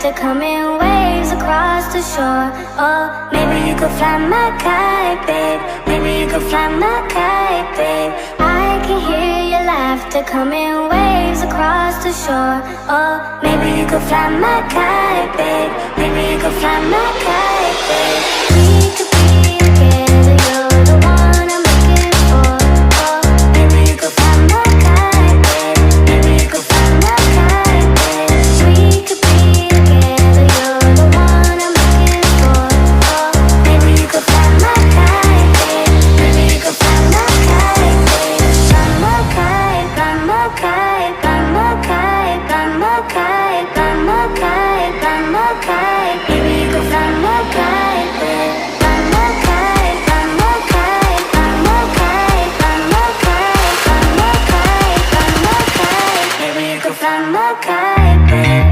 laughter come in waves across the shore. Oh, maybe you could fly my kite, babe. Maybe you could fly my kite, babe. I can hear your laughter come in waves across the shore. Oh, maybe you could fly my kite, babe. Maybe you could fly my kite, babe. We could be together, you're the one I'm looking for. Oh, maybe you could fly my kite, babe. Maybe you could fly my kite, babe. We could be together, you're the one I'm looking for. Oh, maybe you could fly my kite, babe. Maybe you could fly my kite, babe. Fly my kite, fly my kite, fly my kite, fly my kite, fly my kite, fly my kite. Maybe you could fly my kite, babe. Fly my kite, fly my kite, fly my kite, fly my kite, fly my kite, fly my kite. Maybe you could fly my kite, babe.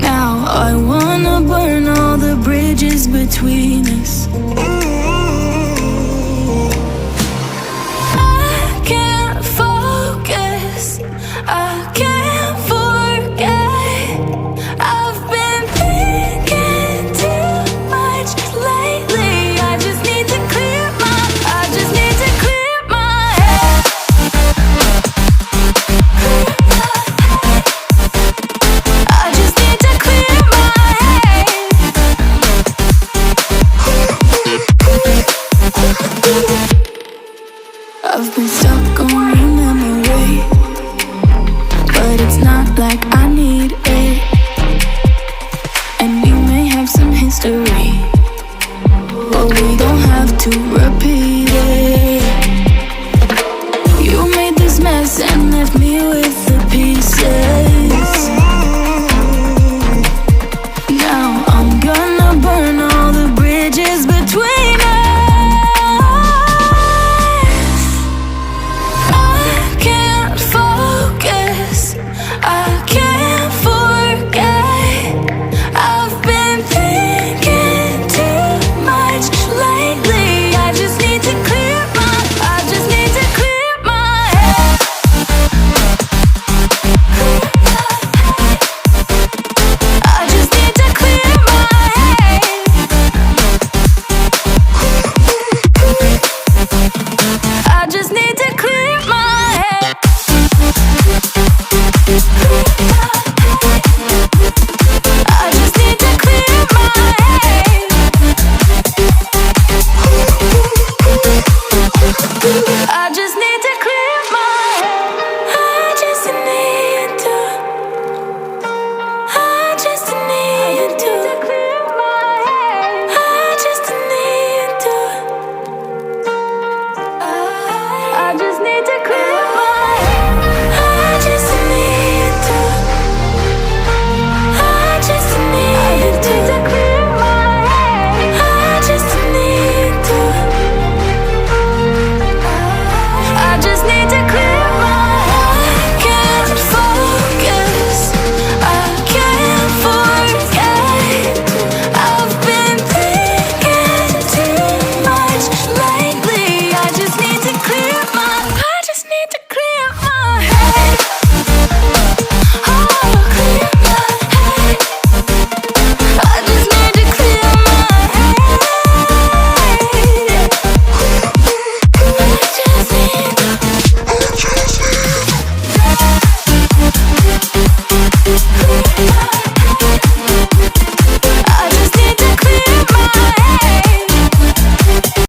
Now I wanna burn all the bridges between us.